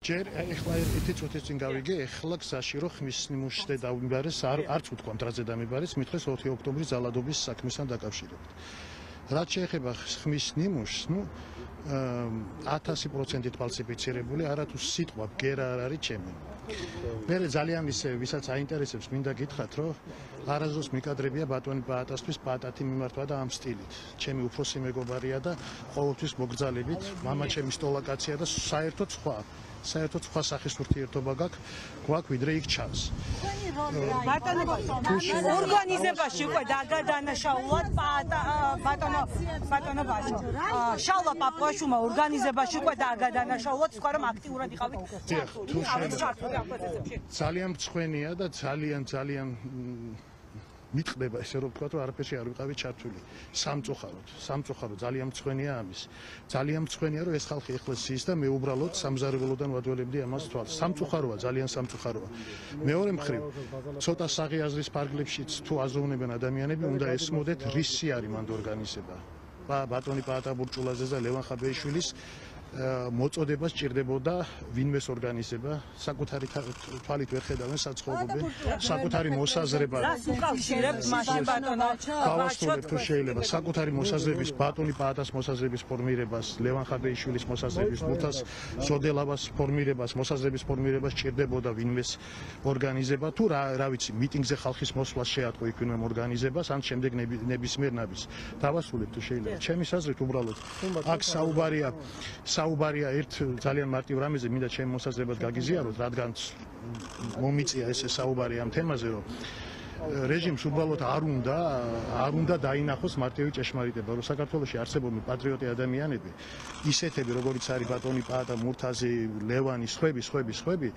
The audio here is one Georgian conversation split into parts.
ჯერ ეხლა ერთი წუთის წინ გავიგე, ეხლა გზაში რომ ხმის ნიმუშზე დავიმბარეს, არც უთქვამთ რაზე დამიბარეს, მითხეს 4 ოქტომბრის ძალადობის საქმესთან დაკავშირებით. რაც შეეხება ხმის ნიმუშს, 1000% ფალსიფიცირებული, არათუ სიტყვა ბგერა არ არის ჩემი. მე ძალიან ისე ვისაც აინტერესებს, მინდა გითხრათ, რომ არასდროს მიკადრებია ბატონი ბაატასთვის პატათი მიმართვა და ამ სტილით. ჩემი უფროსი მეგობარია და ყოველთვის მოგრძალებით, მამა ჩემი სტოლაკაცია და საერთოდ სხვა სახის ურთიერთობა გვაქვს, ვიდრე იქ ჩანს. ორგანიზებაში უკვე დაგადანაშაულად ბატონო ბაჟო. შალვა პაპუაშვილმა ორგანიზებაში უკვე დაგადანაშაულად, თქვა რომ აქტიურად იყავით. ძალიან მწვენეა და ძალიან მიტყდება ესე რომ ვთქვა, რომ არაფერში არ ვიყავი ჩართული. სამწუხაროდ ძალიან მწვენეა ამის. ძალიან მწვენეა რომ ეს ხალხი ეხლა ზის და მე უბრალოდ სამზარეულოდან ვადველებდი ამას თვალს. სამწუხაროა, ძალიან სამწუხაროა. მეორე მხრივ, ცოტა საღი აზრის ფარგლებშიც თუ აზროვნებენ ადამიანები, უნდა ესმოდეთ რისი არის მანდ ორგანიზება. ბატონი პაატა ბურჭულაძეს და ლევან ხაბეიშვილის მოწოდებას ჭირდებოდა ვინმეს ორგანიზება, საკუთარი თვალით ვერ ხედავენ საცხოვრებელ, საკუთარი მოსაზრება. გავასრულებ თუ შეიძლება, საკუთარი მოსაზრების, ბატონი პაატას მოსაზრების ფორმირებას, ლევან ხაბეიშვილის მოსაზრების, მურთას ზოდელავას ფორმირებას, მოსაზრების ფორმირებას ჭირდებოდა ვინმეს ორგანიზება, თუ რა ვიცი, მიტინგზე ხალხის მოსვლას შეატყო იქ ვინმე ორგანიზებას, ან შემდეგ ნებისმიერ ნაბის. დავასრულებ თუ შეიძლება. ჩემის აზრით უბრალოდ აქ საუბარია ერთ ძალიან მარტივ რამეზე, მინდა ჩემ მოსაზრებას გაგიზიაროთ, რადგან მომიწია ესე საუბარი ამ თემაზე, რომ რეჟიმს უბრალოდ არ უნდა დაინახოს მარტივი ჭეშმარიტება, რომ საქართველოში არსებობენ პატრიოტი ადამიანები, ისეთები როგორიც არის ბატონი პაატა, მურთაზი, ლევანი, სხვები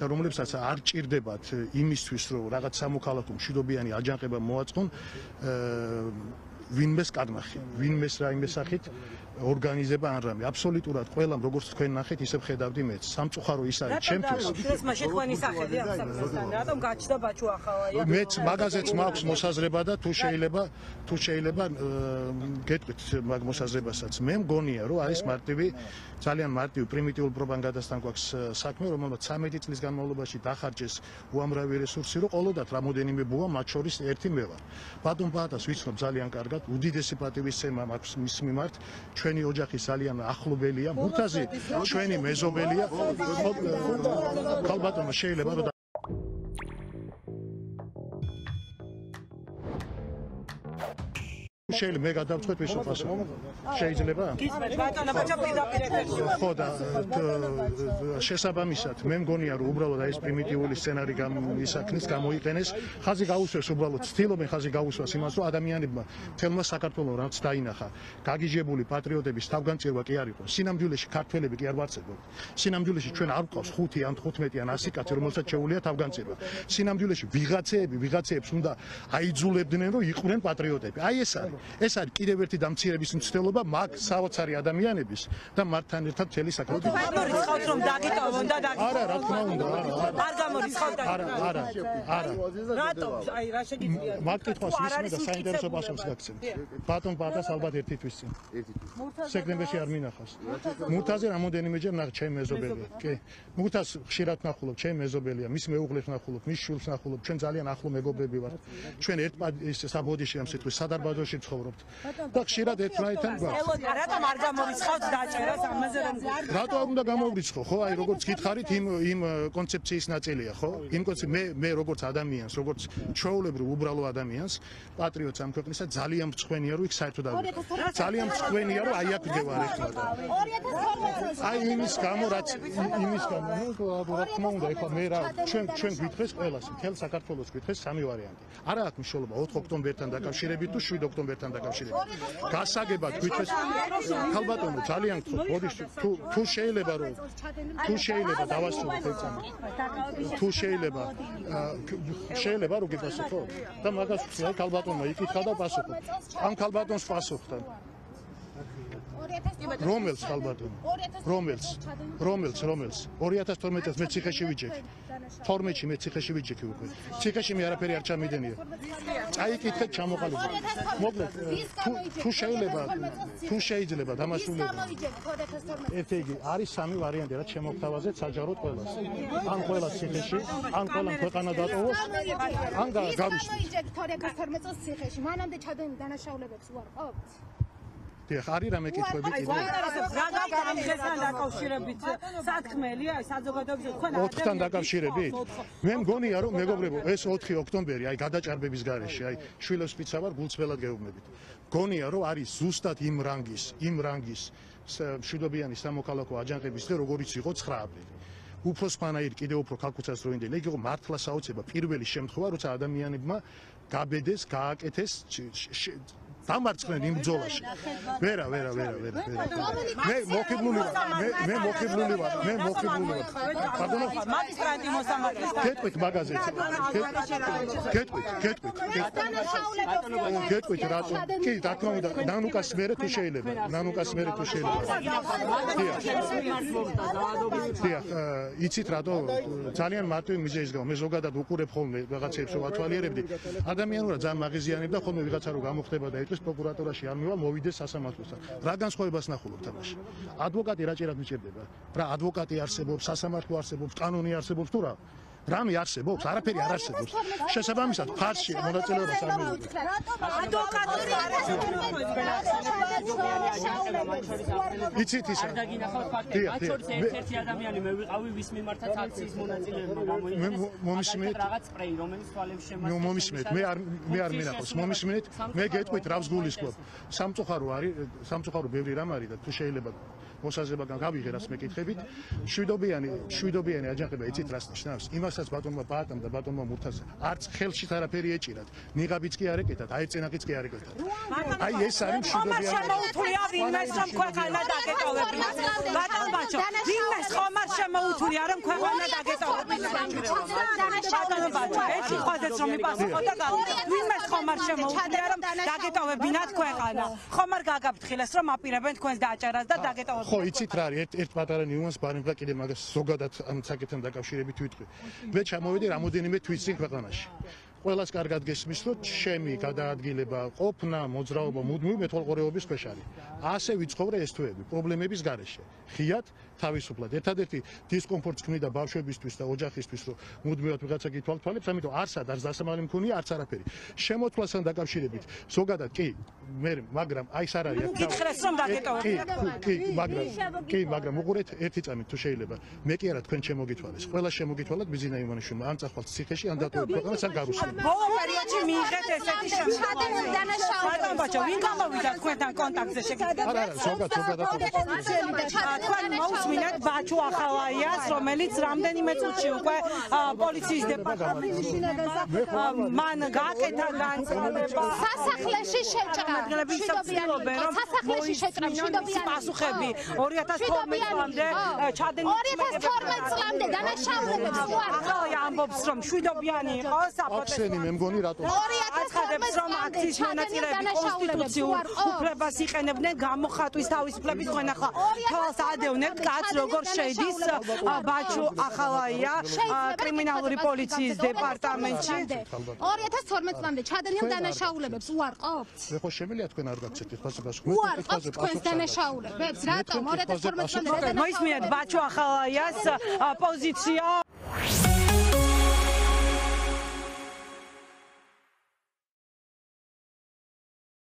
და რომლებსაც არ ჭირდებათ იმისთვის, რომ რაღაც სამოქალაქო მშვიდობიანი აჯანყება მოაწყონ ვინმეს კადმახი, ვინმეს რაიმე სახით ორგანიზება ან რამე. აბსოლუტურად ყველამ როგორც თქვენ ნახეთ, ისე ხედავდი მეც. სამწუხარო ის არის ჩემთვის. ეს მაშინ თქვენი სახელი აქვს სამსთან, რატომ გაჩნდა ბაჩუ ახალაია? მეც მაგაზეც მაქვს მოსაზრება და თუ შეიძლება გეტყვით მაგ მოსაზრებასაც. მე მგონია, რომ არის ძალიან მარტივი პრიმიტიული პროპაგანდასთან გვაქვს საქმე, რომელმაც 13 წლის განმავლობაში დახარჯეს უამრავი რესურსი, რომ ყოლოდათ რამოდენიმე ბუა, მათ შორის ერთი მე ვარ. ბატონ პაატას ვიცნობ ძალიან კარგად, უდიდესი პატივისცემა მაქვს მის მიმართ. ჩვენი ოჯახი ძალიან ახლობელია, მურთაზი ჩვენი მეზობელია. ხალბატონო შეიძლება რომ შეიძლება მე გადავწყვეტ ვის უპასუხო. შეიძლება? ხო და შესაბამისად მე მგონია რომ უბრალოდ ეს პრიმიტიული სცენარი ისაქნის გამოიყენეს. ხაზი გაუსვეს უბრალოდ ცდილობენ ხაზი გაუსვას იმას რომ ადამიანებმა თელმა საქართველოს რაც დაინახა გაგიჟებული პატრიოტების თავგანწირვა კი არ იყო. სინამდვილეში ქართველები კი არ ვარცებობთ. სინამდვილეში ჩვენ არ გვყავს 5 ან 15 ან 100 კაცი რომელსაც შეუძლია თავგანწირვა. სინამდვილეში ვიღაცეებს უნდა აიძულებდნენ რომ იყვნენ პატრიოტები. აი ეს არის კიდევ ერთი დამცირების მცდელობა მაგ საოცარი ადამიანების და მათთან ერთად მთელი საქართველოს. გამორიცხავთ რომ დაგიტოვონ და არა, რა თქმა უნდა, არ გამორიცხავთ. არა. რატომ? აი რა შეგიძლია? მაგ კითხვას ვისმე და საინტერესო პასუხს გაგცემ. ბატონ პაატას ალბათ ერთი თვის წინ. სექტემბერში არ მინახავს. მურთაზე რამოდენიმეჯერ ნახე ჩემი მეზობელია. კი. მურთას ხშირად ნახულობ, ჩემი მეზობელია, მის მეუღლეს ნახულობ, მის შვილს ნახულობ, ჩვენ ძალიან ახლო მეგობრები ვართ. ჩვენ ერთ საბოდიში ამ სიტყვის სადარბაზოში ცხოვრობთ. და ხშირად ერთმანეთთან გვაქვს. რატომ არ გამორიცხავთ დაჭერას ამაზე რომ რატო არ უნდა გამოვრიცხო, ხო? აი როგორც გითხარით იმ კონცეფციის ნაწილია, ხო? იმ მე როგორც ადამიანს, როგორც ჩვეულებრივ უბრალო ადამიანს, პატრიოტს ამ ქვეყნისა ძალიან მწვენეა რომ იქ საერთოდ არ ვიყავ. ძალიან მწვენეა რომ აი აქ ვდგევარ ეხლა და 2012 აი იმის გამო რა თქმა უნდა ეხლა მე რა ჩვენ გვითხრეს ყველას, მთელ საქართველოს გვითხრეს სამი ვარიანტი. არა აქვს მნიშვნელობა 4 ოქტომბერთან დაკავშირებით თუ 7 ოქტომბერთან დაკავშირებით. გასაგებად გვითხრეს ხალბატონო ძალიან გთხოვ, ბოდიში თუ შეიძლება დავასრულოთ ეცამი. თუ შეიძლება რომ გიპასუხო და მაგას ხალბატონმა იკითხა და პასუხო. ამ ხალბატონს პასუხთან. რომელს ხალბატონო რომელს 2012 წელს მე ციხეში ვიჯექი 12-ში მე ციხეში ვიჯექი უკვე ციხეში მე არაფერი არ ჩამიდენია წაიკითხეთ ჩამოყალიბდა მოკლედ თუ შეიძლება დამასრულებლად ერთი იგი არის სამი ვარიანტი რაც შემოგთავაზეთ საჯაროდ ყველას ან ყველა ციხეში ან ყველა ქვეყანა დატოვოს ან გავისვით 2012 წელს ციხეში მანამდე ჩადენილ დანაშაულებებს უარყოფთ დიახ არის რამე კითხვები კიდევ რა გამხესთან დაკავშირებით სათქმელი აი საზოგადოების თქვენ ოთხთან დაკავშირებით მე მგონია რომ მეგობრებო ეს 4 ოქტომბერი აი გადაჭარბების გარეშე აი შვილებს პიცა ვარ გულს ველად გეუბნებით მგონია რომ არის ზუსტად იმ რანგის მშვიდობიანი სამოქალაქო აჯანყების და როგორიც იყო 9 აპრილი უფრო სპანაირი კიდევ უფრო ქალქუცას რო ინდელი იყო მართლა საოცება პირველი შემთხვევა როცა ადამიანებმა გაბედეს გააკეთეს დამარცხდნენ იმ ბრძოლაში. ვერა. მე მოხიბლული ვარ. პარდონო. მაგისტრატი მოსამართლეს. გეტყვით მაგაზეც. გეტყვით რატო? კი, რა თქმა უნდა, ნანუკას მერე თუ შეიძლება. დიახ, იცით რატო? ძალიან მარტივი მიზეზის გამო. მე ზოგადად უყურებ ხოლმე რაღაცებს რომ ათვალიერებდი. ადამიანურად ძალიან მაღიზიანებდა ხოლმე ვიღაცა რომ გამოხდება და პროკურატურაში არ მივა მოვიდეს სასამართლოსთან. რა განსხვავებას ნახულობთ ამაში? ადვოკატი რაჭერად მიჭირდება? რა ადვოკატი არსებობს, სასამართლო არსებობს, კანონი არსებობს თუ რა? რამე არსებობს? არაფერი არ არსებობს. შესაბამისად, ფარსში მონაწილეობას არ მიიღებს. ადვოკატური იცით ისა? არ დაგინახავთ ფაქტები. მათ შორის ერთ-ერთი ადამიანი მე ვიყავი, ვის მიმართაც აქციის მონაწილეებმა გამოიყენეს. მომისმენთ რაღაც სპრეი, რომელიც თვალებს შემასწავლებს. მომისმენთ, მე არ მინახავს. მომისმენთ, მე გეტყვით რავს გულისხმობ. სამწუხარო ბევრი რამ არის და თუ შეიძლება მოსაზრებაგან გავიღე რაც მეკითხებით. შვიდობიანი აჯანყება იცით რას ნიშნავს? იმასაც ბატონმა პაატამ და ბატონმა მურთას არც ხელში არაფერი ეჭირათ. ნიღაბიც კი არ ეკეთათ, აერწენაკიც კი არ ეკეთათ. აი ეს არის შვიდობიანი. შემოუთვლია ვინმეს რომ ქვეყანა დაგეტოვებინა. ბატონ ბაჩო, ვინმეს ხომ არ შემოუთვლია რომ ქვეყანა დაგეტოვებინა. ბატონ ბაჩო, ერთი ხაზეც რომ მიპასუხო და ვინმეს ხომ არ შემოუთვლია რომ დაგეტოვებინათ ქვეყანა. ხომ არ გაგაფრთხილეს რომ აპირებენ თქვენს დააჭერას და დაგეტოვებინათ. ხო, იცით რა არის, ერთ პატარა ნიუანს ბარემდა კიდე მაგას ზოგადად ამ საკითხთან დაკავშირებით ვიტყვი. მე ჩამოვედი რამოდენიმე თვით წინ ქვეყანაში. ყველას კარგად გესმის, რომ ჩემი გადაადგილება, ყოფნა, მოძრაობა მუდმივი მეთვალყურეობის ქვეშ არის. ასე ვიცხოვრე ეს თვეები, პრობლემების გარეშე. ხიათ, თავისუფლად. ერთადერთი დისკომფორტს ქმნიდა ბავშვებისთვის და ოჯახისთვის, რომ მუდმივად ვიღაცა გითვალთვალებს, ამიტომ არც დასამალი მქონია, არც არაფერი. შემოთვლასთან დაკავშირებით, ზოგადად კი, მაგრამ აი ეს არ არის. გითხრეს რომ დაგეტოვებინათ. კი, მაგრამ უყურეთ ერთი წამით თუ შეიძლება. მე კი არა თქვენ შემოგითვალეს. ყველა შემოგითვალათ ბიზინა ივანიშვილმა, ან წახვალთ ციხეში, ან დატოვეთ ქვეყანას, ან გარუსლით. ბოლო პერიოდში მიიღეთ ესეთი შემთხვევა. ბატონ ბაჩო, ვინ გამოვიდა თქვენთან კონტაქტზე შეგიძლიათ? არა, ზოგადად. თქვენ მოусმინეთ ბაჩუ ახალაიას, რომელიც რამდენიმე წუთში უკვე პოლიციის დეპარტამენტში მან გააკეთა განცხადება. სასახლეში შეჭრა. სასახლეში შეჭრა მშვიდობიანი პასუხები 2012 წლამდე ჩადენილი 2012 წლამდე დანაშაულებებს უარყოფ. ახლა ამბობს რომ მშვიდობიანი იყო საპროტესტო ახსენი მე მგონი რატო? აცხადებს რომ აქციის მონაწილეები კონსტიტუციურ უფლებას იყენებდნენ გამოხატვის თავისუფლების თქვენ ახლა თვალს ადევნებთ კაც როგორ შედის ბაჩუ ახალაია კრიმინალური პოლიციის დეპარტამენტში 2012 წლამდე ჩადენილ დანაშაულებებს უარყოფთ? ეხლა შემიძლია თქვენ არ გაგცეთით ხაზი პასუხი. უარყოფთ თქვენს დანაშაულებებს? რატომ 2012 წლამდე მოისმინეთ ბაჩუ ახალაიას პოზიცია